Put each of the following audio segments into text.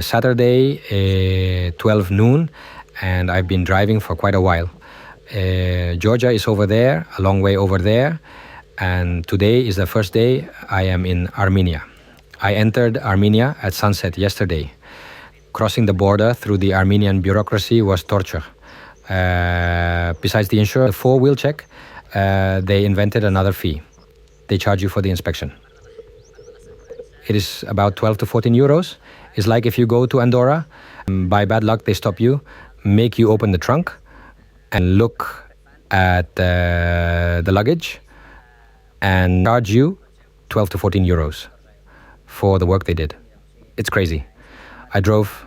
Saturday, 12 noon, and I've been driving for quite a while. Georgia is over there, a long way over there, and today is the first day I am in Armenia. I entered Armenia at sunset yesterday. Crossing the border through the Armenian bureaucracy was torture. Besides the insurance, the four-wheel check, they invented another fee. They charge you for the inspection. It is about 12 to 14 euros. It's like if you go to Andorra, by bad luck they stop you, make you open the trunk and look at the luggage and charge you 12 to 14 euros for the work they did. It's crazy. I drove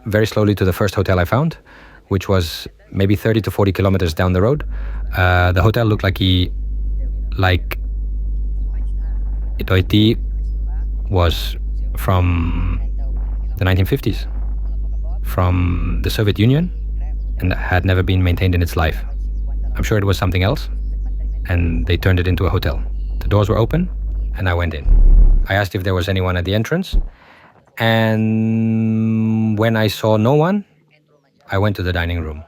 very slowly to the first hotel I found, which was maybe 30 to 40 kilometers down the road. The hotel looked like it was from the 1950s, from the Soviet Union, and had never been maintained in its life. I'm sure it was something else, and they turned it into a hotel. The doors were open, and I went in. I asked if there was anyone at the entrance, and when I saw no one, I went to the dining room.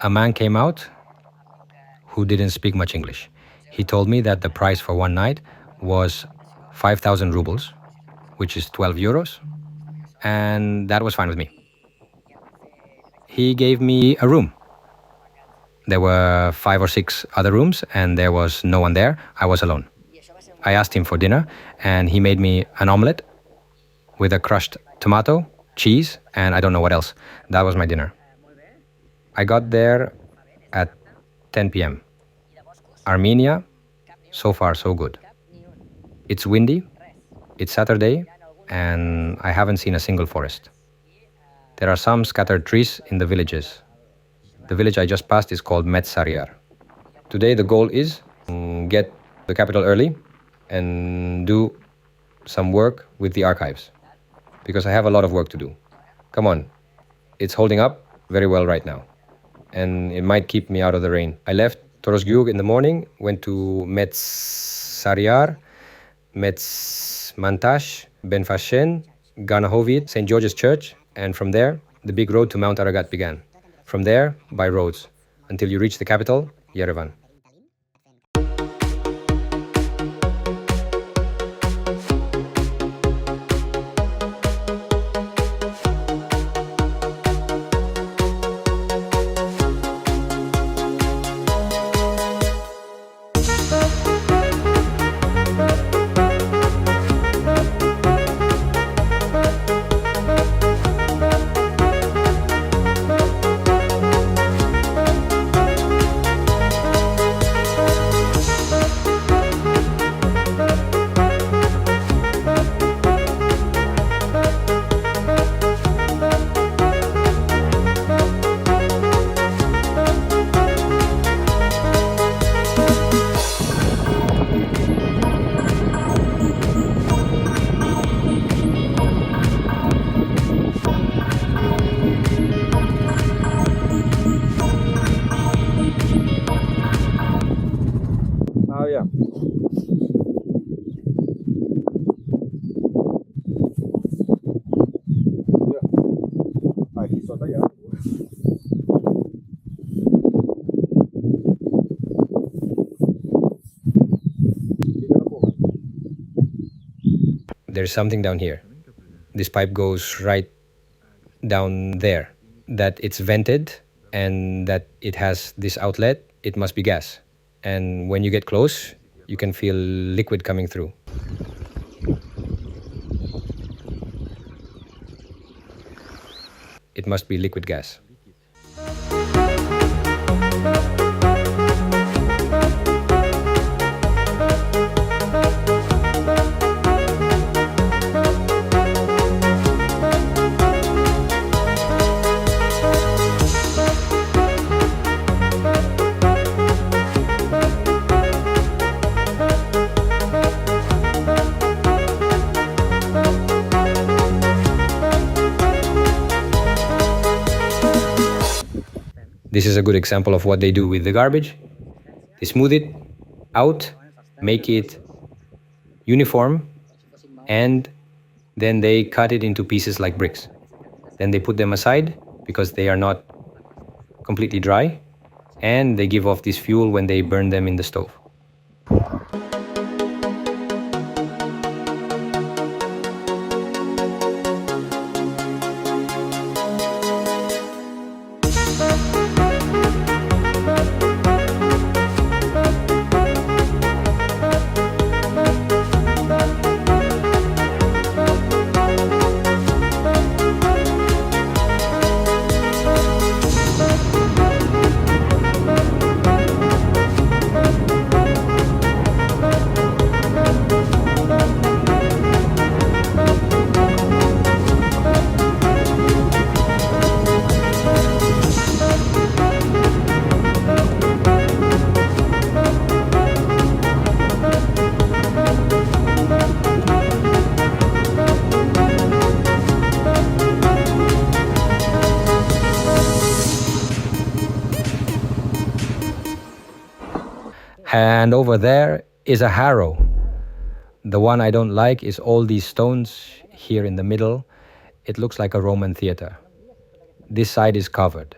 A man came out who didn't speak much English. He told me that the price for one night was 5,000 rubles, which is 12 euros, and that was fine with me. He gave me a room. There were 5 or 6 other rooms, and there was no one there. I was alone. I asked him for dinner, and he made me an omelette with a crushed tomato, cheese, and I don't know what else. That was my dinner. I got there at 10 p.m. Armenia, so far so good. It's windy, it's Saturday, and I haven't seen a single forest. There are some scattered trees in the villages. The village I just passed is called Sariar. Today the goal is to get the capital early and do some work with the archives, because I have a lot of work to do. Come on, it's holding up very well right now, and it might keep me out of the rain. I left Torosgyugh in the morning, went to Sariar, Manrash, Benfashen, Garnahovit, St. George's Church, and from there, the big road to Mount Ararat began. From there, by roads, until you reach the capital, Yerevan. There's something down here. This pipe goes right down there. That it's vented and that it has this outlet, it must be gas. And when you get close, you can feel liquid coming through. It must be liquid gas. This is a good example of what they do with the garbage. They smooth it out, make it uniform, and Then they cut it into pieces like bricks. Then they put them aside because they are not completely dry, and they give off this fuel when they burn them in the stove. And over there is a harrow. The one I don't like is all these stones here in the middle. It looks like a Roman theater. This side is covered.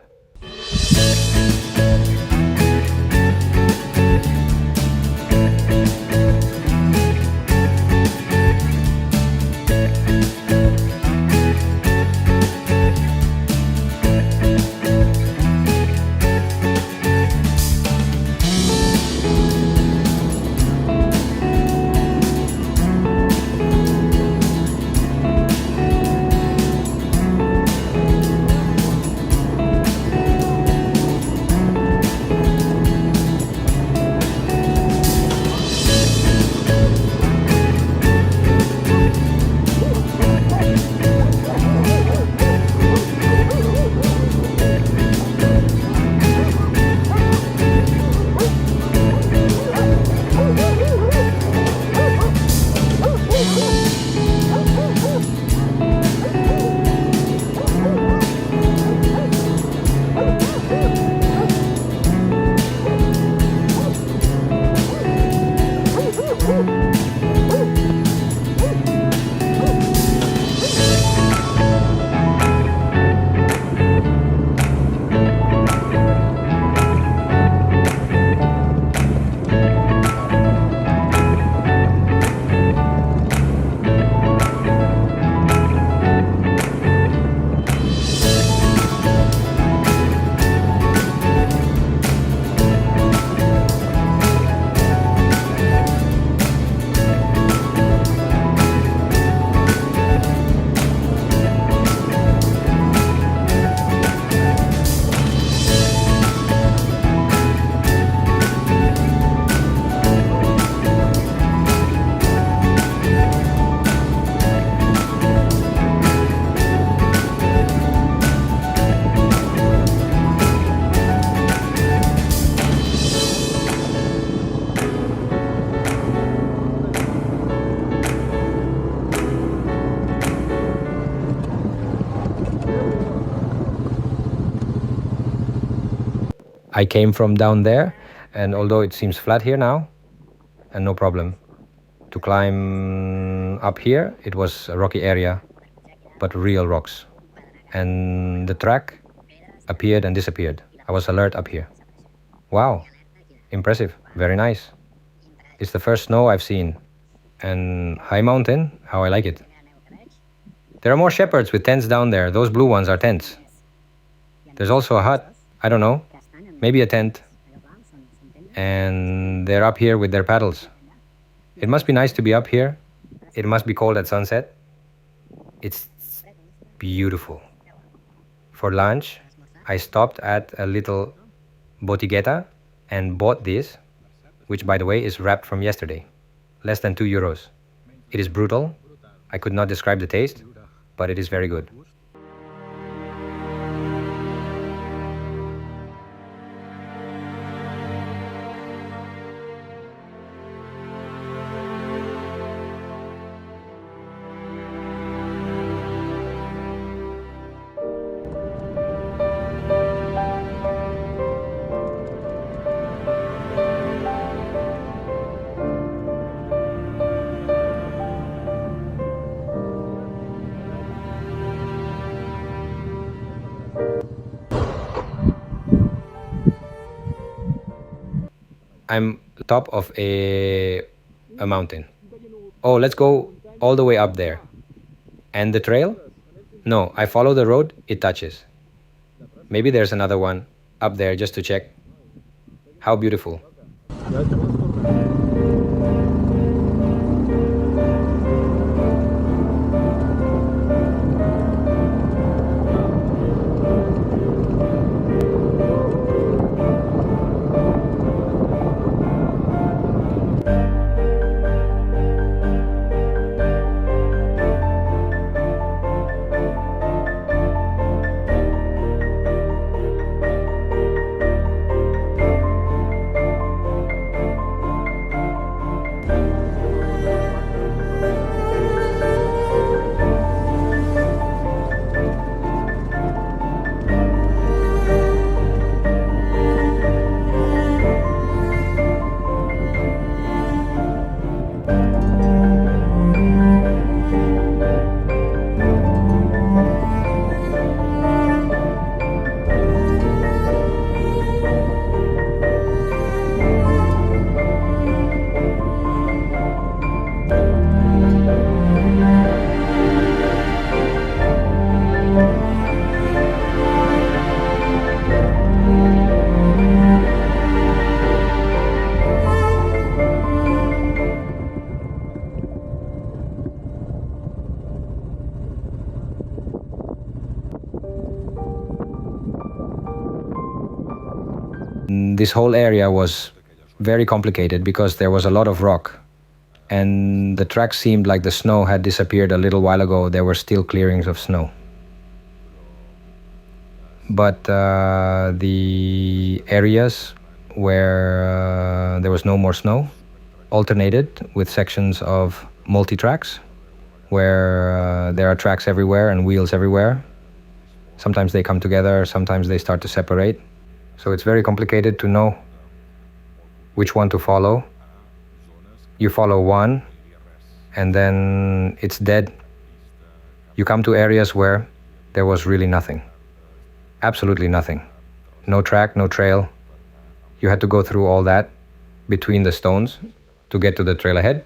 I came from down there, and although it seems flat here now, and no problem. To climb up here, it was a rocky area, but real rocks. And the track appeared and disappeared. I was alert up here. Wow, impressive, very nice. It's the first snow I've seen. And high mountain, how I like it. There are more shepherds with tents down there. Those blue ones are tents. There's also a hut, I don't know, maybe a tent. And they're up here with their paddles. It must be nice to be up here. It must be cold at sunset. It's beautiful. For lunch, I stopped at a little botigueta and bought this, which by the way is wrapped from yesterday. Less than €2. It is brutal. I could not describe the taste, but it is very good. I'm top of a mountain. Oh, let's go all the way up there. And the trail? No, I follow the road, it touches. Maybe there's another one up there just to check. How beautiful. This whole area was very complicated because there was a lot of rock, and the track seemed like the snow had disappeared a little while ago. There were still clearings of snow. But the areas where there was no more snow alternated with sections of multi-tracks where there are tracks everywhere and wheels everywhere. Sometimes they come together, sometimes they start to separate. So it's very complicated to know which one to follow. You follow one and then it's dead. You come to areas where there was really nothing. Absolutely nothing. No track, no trail. You had to go through all that between the stones to get to the trail ahead.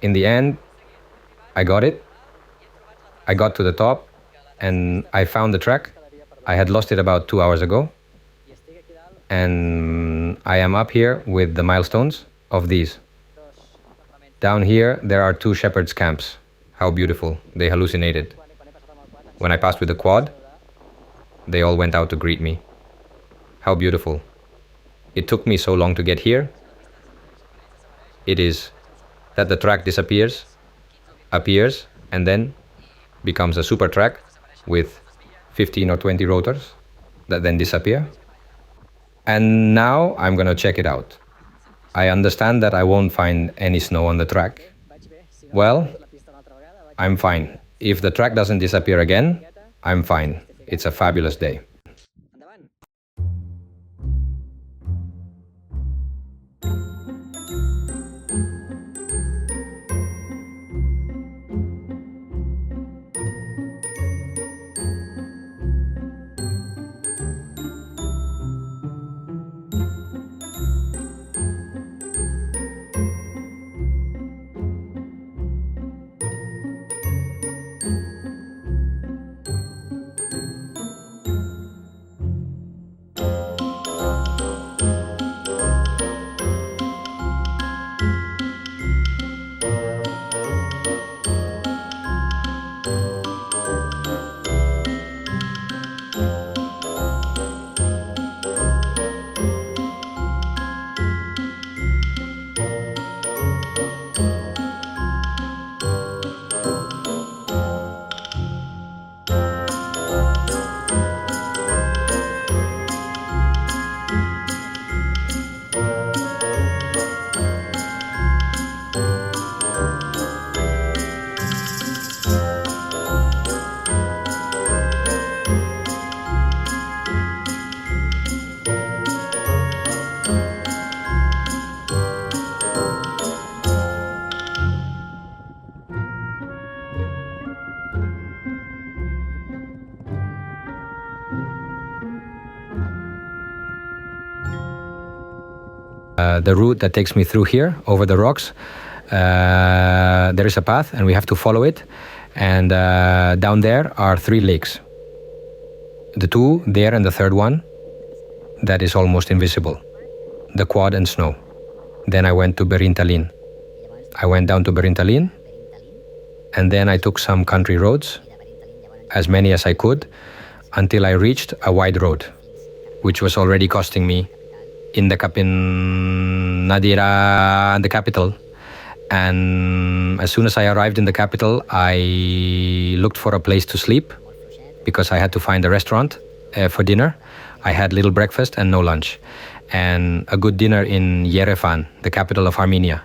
In the end, I got it. I got to the top and I found the track. I had lost it about 2 hours ago. And I am up here with the milestones of these. Down here, there are 2 shepherds' camps. How beautiful. They hallucinated. When I passed with the quad, they all went out to greet me. How beautiful. It took me so long to get here. It is that the track disappears, appears, and then becomes a super track with 15 or 20 rotors that then disappear. And now I'm going to check it out. I understand that I won't find any snow on the track. Well, I'm fine. If the track doesn't disappear again, I'm fine. It's a fabulous day. The route that takes me through here, over the rocks, there is a path and we have to follow it. And down there are 3 lakes. The 2 there and the third one, that is almost invisible. The quad and snow. Then I went to Berintalin. I went down to Berintalin and then I took some country roads, as many as I could, until I reached a wide road, which was already costing me in Nadira, the capital. And as soon as I arrived in the capital, I looked for a place to sleep because I had to find a restaurant for dinner. I had little breakfast and no lunch. And a good dinner in Yerevan, the capital of Armenia.